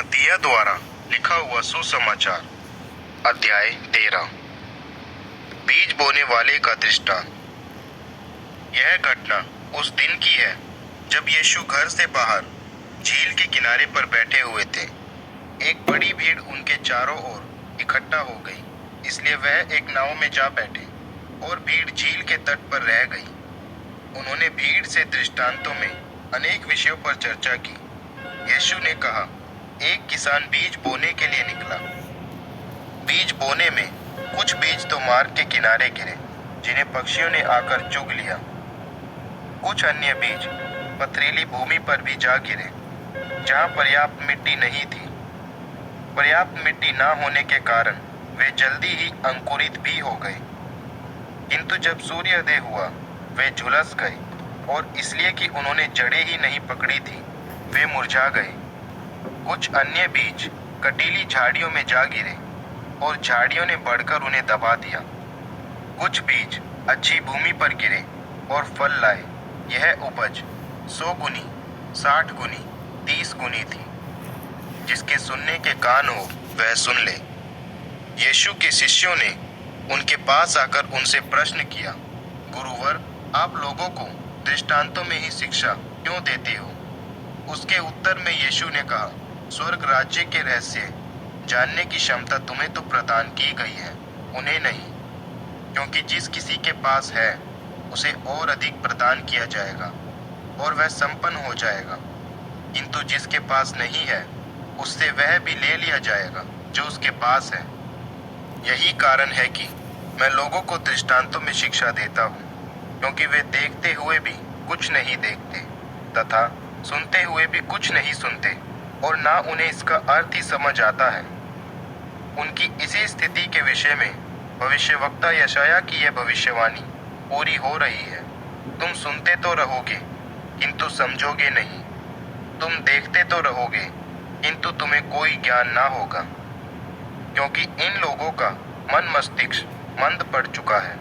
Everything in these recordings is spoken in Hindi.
मत्तिया द्वारा लिखा हुआ सुसमाचार अध्याय 13। बीज बोने वाले का दृष्टांत। यह घटना उस दिन की है जब यीशु घर से बाहर झील के किनारे पर बैठे हुए थे। एक बड़ी भीड़ उनके चारों ओर इकट्ठा हो गई, इसलिए वह एक नाव में जा बैठे और भीड़ झील के तट पर रह गई। उन्होंने भीड़ से दृष्टांतों में अनेक विषयों पर चर्चा की। यीशु ने कहा, एक किसान बीज बोने के लिए निकला। बीज बोने में कुछ बीज तो मार्ग के किनारे गिरे, जिन्हें पक्षियों ने आकर चुग लिया। कुछ अन्य बीज पथरीली भूमि पर भी जा गिरे, जहाँ पर्याप्त मिट्टी नहीं थी। पर्याप्त मिट्टी न होने के कारण वे जल्दी ही अंकुरित भी हो गए, किंतु जब सूर्योदय हुआ वे झुलस गए, और इसलिए कि उन्होंने जड़ें ही नहीं पकड़ी थी, वे मुरझा गए। कुछ अन्य बीज कटीली झाड़ियों में जा गिरे और झाड़ियों ने बढ़कर उन्हें दबा दिया। कुछ बीज अच्छी भूमि पर गिरे और फल लाए। यह उपज 100 गुनी, 60 गुनी, 30 गुनी थी। जिसके सुनने के कान हो वह सुन ले। यीशु के शिष्यों ने उनके पास आकर उनसे प्रश्न किया, गुरुवर, आप लोगों को दृष्टांतों में ही शिक्षा क्यों देते हो? उसके उत्तर में यीशु ने कहा, स्वर्ग राज्य के रहस्य जानने की क्षमता तुम्हें तो प्रदान की गई है, उन्हें नहीं। क्योंकि जिस किसी के पास है उसे और अधिक प्रदान किया जाएगा और वह संपन्न हो जाएगा, किंतु जिसके पास नहीं है उससे वह भी ले लिया जाएगा जो उसके पास है। यही कारण है कि मैं लोगों को दृष्टांतों में शिक्षा देता हूँ, क्योंकि वे देखते हुए भी कुछ नहीं देखते तथा सुनते हुए भी कुछ नहीं सुनते, और ना उन्हें इसका अर्थ ही समझ आता है। उनकी इसी स्थिति के विषय में भविष्यवक्ता यशायाह की यह भविष्यवाणी पूरी हो रही है। तुम सुनते तो रहोगे किंतु समझोगे नहीं, तुम देखते तो रहोगे किंतु तुम्हें कोई ज्ञान ना होगा, क्योंकि इन लोगों का मन मस्तिष्क मंद पड़ चुका है।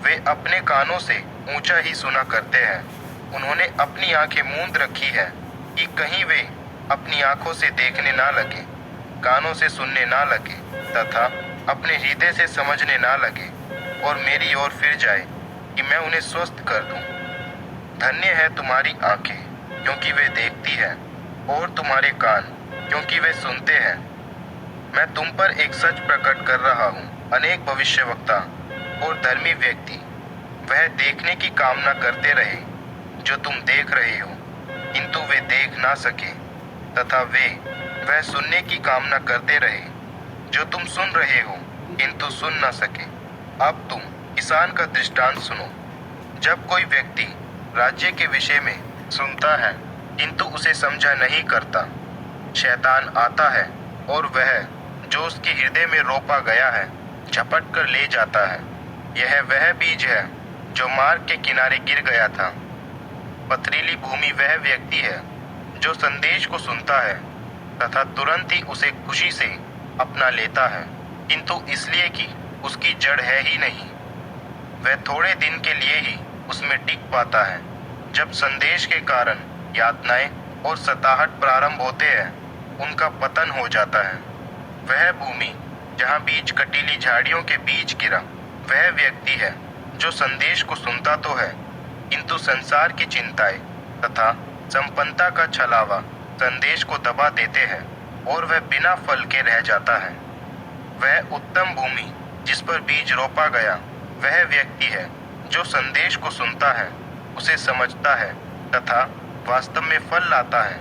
वे अपने कानों से ऊंचा ही सुना करते हैं। उन्होंने अपनी आंखें मूंद रखी है कि कहीं वे अपनी आंखों से देखने ना लगे, कानों से सुनने ना लगे तथा अपने हृदय से समझने ना लगे और मेरी ओर फिर जाए कि मैं उन्हें स्वस्थ कर दूं। धन्य है तुम्हारी आंखें, क्योंकि वे देखती है, और तुम्हारे कान, क्योंकि वे सुनते हैं। मैं तुम पर एक सच प्रकट कर रहा हूँ, अनेक भविष्यवक्ता और धर्मी व्यक्ति वह देखने की कामना करते रहे जो तुम देख रहे हो, किंतु वे देख ना सके, तथा वे वह सुनने की कामना करते रहे जो तुम सुन रहे हो, किंतु सुन ना सके। अब तुम किसान का दृष्टांत सुनो। जब कोई व्यक्ति राज्य के विषय में सुनता है किंतु उसे समझा नहीं करता, शैतान आता है और वह जो उसके हृदय में रोपा गया है झपट कर ले जाता है। यह वह बीज है जो मार्ग के किनारे गिर गया था। पथरीली भूमि वह व्यक्ति है जो संदेश को सुनता है तथा तुरंत ही उसे खुशी से अपना लेता है, किंतु इसलिए कि उसकी जड़ है ही नहीं, वह थोड़े दिन के लिए ही उसमें टिक पाता है। जब संदेश के कारण यातनाएं और सताहट प्रारंभ होते हैं, उनका पतन हो जाता है। वह भूमि जहाँ बीज कटीली झाड़ियों के बीच गिरा वह व्यक्ति है जो संदेश को सुनता तो है, किंतु संसार की चिंताएं तथा संपन्नता का छलावा संदेश को दबा देते हैं और वह बिना फल के रह जाता है। वह उत्तम भूमि जिस पर बीज रोपा गया वह व्यक्ति है जो संदेश को सुनता है, उसे समझता है तथा वास्तव में फल लाता है।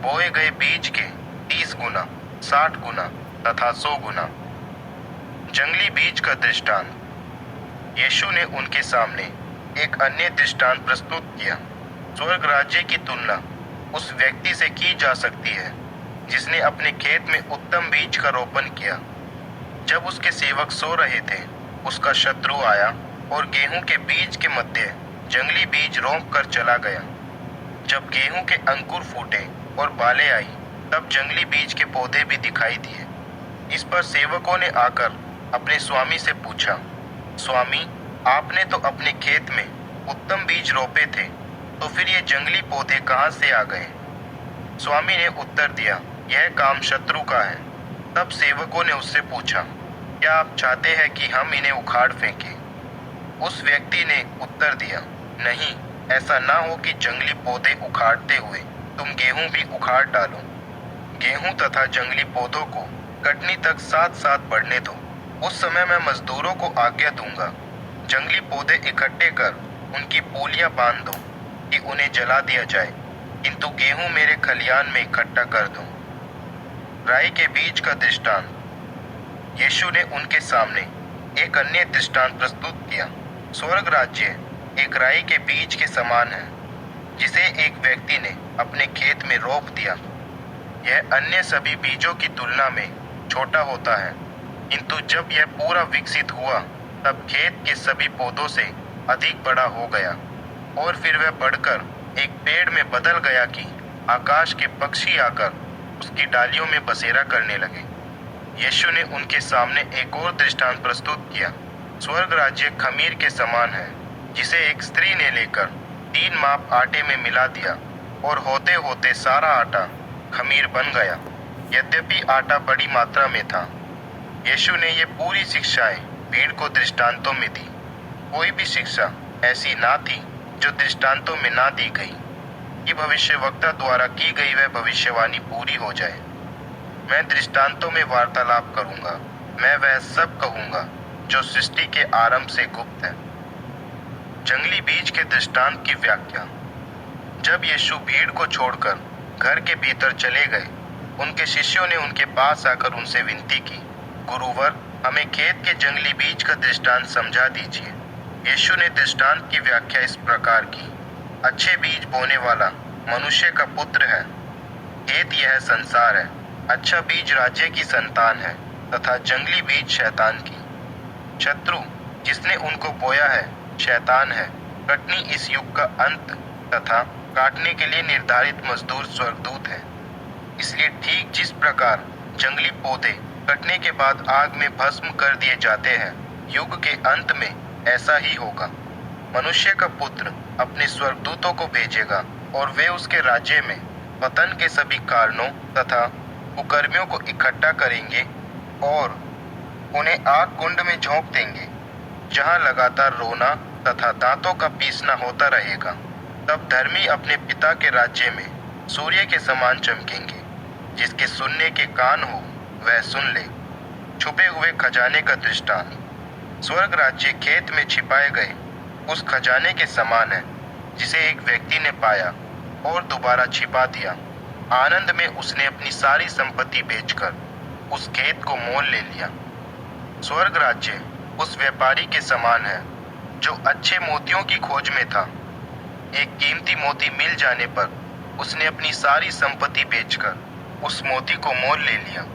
बोए गए बीज के 30 गुना, 60 गुना तथा 100 गुना। जंगली बीज का दृष्टांत। यीशु ने उनके सामने एक अन्य दृष्टांत प्रस्तुत किया। स्वर्ग राज्य की तुलना उस व्यक्ति से की जा सकती है जिसने अपने खेत में उत्तम बीज का रोपण किया। जब उसके सेवक सो रहे थे, उसका शत्रु आया और गेहूं के बीज के मध्य जंगली बीज रोंप कर चला गया। जब गेहूं के अंकुर फूटे और बालें आई, तब जंगली बीज के पौधे भी दिखाई दिए। इस पर सेवकों ने आकर अपने स्वामी से पूछा, स्वामी, आपने तो अपने खेत में उत्तम बीज रोपे थे, तो फिर ये जंगली पौधे कहाँ से आ गए? स्वामी ने उत्तर दिया, यह काम शत्रु का है। तब सेवकों ने उससे पूछा, क्या आप चाहते हैं कि हम इन्हें उखाड़ फेंकें? उस व्यक्ति ने उत्तर दिया, नहीं, ऐसा ना हो कि जंगली पौधे उखाड़ते हुए तुम गेहूं भी उखाड़ डालो। गेहूं तथा जंगली पौधों को कटनी तक साथ साथ बढ़ने दो। उस समय मैं मजदूरों को आज्ञा दूंगा, जंगली पौधे इकट्ठे कर उनकी पूलियां बांध दो कि उन्हें जला दिया जाए, किंतु गेहूं मेरे खलियान में इकट्ठा कर दो। राई के बीज का दृष्टांत। यीशु ने उनके सामने एक अन्य दृष्टांत प्रस्तुत किया। स्वर्ग राज्य एक राई के बीज के समान है, जिसे एक व्यक्ति ने अपने खेत में रोप दिया। यह अन्य सभी बीजों की तुलना में छोटा होता है, किंतु जब यह पूरा विकसित हुआ तब खेत के सभी पौधों से अधिक बड़ा हो गया और फिर वह बढ़कर एक पेड़ में बदल गया कि आकाश के पक्षी आकर उसकी डालियों में बसेरा करने लगे। यीशु ने उनके सामने एक और दृष्टांत प्रस्तुत किया। स्वर्ग राज्य खमीर के समान है, जिसे एक स्त्री ने लेकर 3 माप आटे में मिला दिया और होते होते सारा आटा खमीर बन गया, यद्यपि आटा बड़ी मात्रा में था। यीशु ने ये पूरी शिक्षाएं भीड़ को दृष्टांतों में दी। कोई भी शिक्षा ऐसी ना थी जो दृष्टांतों में ना दी गई, कि भविष्यवक्ता द्वारा की गई वह भविष्यवाणी पूरी हो जाए। मैं दृष्टांतों में वार्तालाप करूंगा, मैं वह सब कहूंगा जो सृष्टि के आरंभ से गुप्त है। जंगली बीज के दृष्टांत की व्याख्या। जब यीशु भीड़ को छोड़कर घर के भीतर चले गए, उनके शिष्यों ने उनके पास आकर उनसे विनती की, गुरुवर, हमें खेत के जंगली बीज का दृष्टांत समझा दीजिए। यीशु ने दृष्टांत की व्याख्या इस प्रकार की, अच्छे बीज बोने वाला मनुष्य का पुत्र है। खेत यह संसार है। अच्छा बीज राज्य की संतान है तथा जंगली बीज शैतान की। शत्रु जिसने उनको बोया है शैतान है। कटनी इस युग का अंत तथा काटने के लिए निर्धारित मजदूर स्वर्गदूत है। इसलिए ठीक जिस प्रकार जंगली पौधे कटने के बाद आग में भस्म कर दिए जाते हैं, युग के अंत में ऐसा ही होगा। मनुष्य का पुत्र अपने स्वर्गदूतों को भेजेगा और वे उसके राज्य में पतन के सभी कारणों तथा कुकर्मियों को इकट्ठा करेंगे और उन्हें आग कुंड में झोंक देंगे, जहां लगातार रोना तथा दांतों का पीसना होता रहेगा। तब धर्मी अपने पिता के राज्य में सूर्य के समान चमकेंगे। जिसके सुनने के कान हो वह सुन ले। छुपे हुए खजाने का दृष्टांत। स्वर्ग राज्य खेत में छिपाए गए उस खजाने के समान है, जिसे एक व्यक्ति ने पाया और दोबारा छिपा दिया। आनंद में उसने अपनी सारी संपत्ति बेचकर उस खेत को मोल ले लिया। स्वर्ग राज्य उस व्यापारी के समान है जो अच्छे मोतियों की खोज में था। एक कीमती मोती मिल जाने पर उसने अपनी सारी संपत्ति बेचकर उस मोती को मोल ले लिया।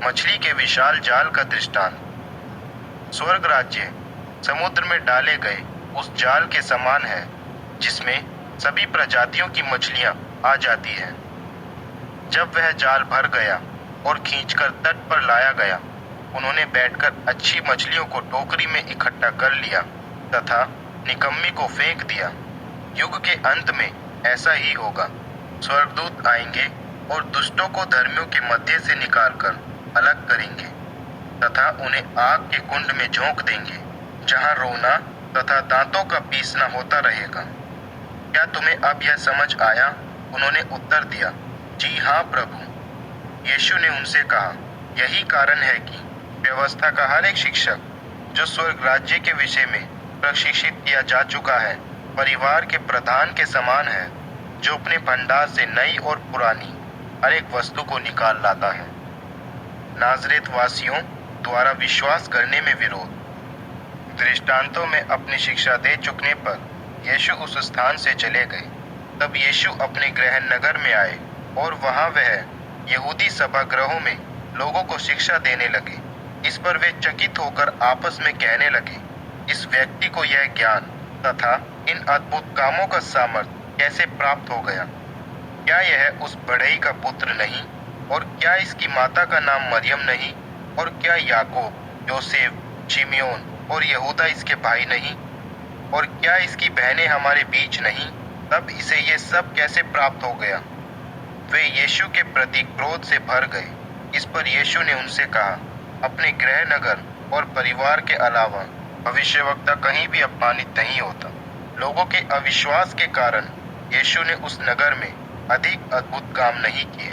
मछली के विशाल जाल का दृष्टांत। स्वर्ग राज्य समुद्र में डाले गए उस जाल के समान है, जिसमें सभी प्रजातियों की मछलियां आ जाती हैं। जब वह जाल भर गया और खींचकर तट पर लाया गया, उन्होंने बैठकर अच्छी मछलियों को टोकरी में इकट्ठा कर लिया तथा निकम्मी को फेंक दिया। युग के अंत में ऐसा ही होगा। स्वर्गदूत आएंगे और दुष्टों को धर्मियों के मध्य से निकालकर अलग करेंगे तथा उन्हें आग के कुंड में झोंक देंगे, जहां रोना तथा दांतों का पीसना होता रहेगा। क्या तुम्हें अब यह समझ आया? उन्होंने उत्तर दिया, जी हाँ प्रभु। यीशु ने उनसे कहा, यही कारण है कि व्यवस्था का हर एक शिक्षक जो स्वर्ग राज्य के विषय में प्रशिक्षित किया जा चुका है, परिवार के प्रधान के समान है, जो अपने भंडार से नई और पुरानी हर एक वस्तु को निकाल लाता है। नाजरेत वासियों द्वारा विश्वास करने में विरोध। दृष्टांतों में अपनी शिक्षा दे चुकने पर यीशु उस स्थान से चले गए। तब यीशु अपने गृह नगर में आए और वहां वह यहूदी सभागृहों में लोगों को शिक्षा देने लगे। इस पर वे चकित होकर आपस में कहने लगे, इस व्यक्ति को यह ज्ञान तथा इन अद्भुत कामों का सामर्थ्य कैसे प्राप्त हो गया? क्या यह उस बढ़ई का पुत्र नहीं? और क्या इसकी माता का नाम मरियम नहीं? और क्या याकूब, योसेफ, शिमयोन और यहूदा इसके भाई नहीं? और क्या इसकी बहनें हमारे बीच नहीं? तब इसे ये सब कैसे प्राप्त हो गया? वे यीशु के प्रति क्रोध से भर गए। इस पर यीशु ने उनसे कहा, अपने गृह नगर और परिवार के अलावा भविष्यवक्ता कहीं भी अपमानित नहीं होता। लोगों के अविश्वास के कारण यीशु ने उस नगर में अधिक अद्भुत काम नहीं किए।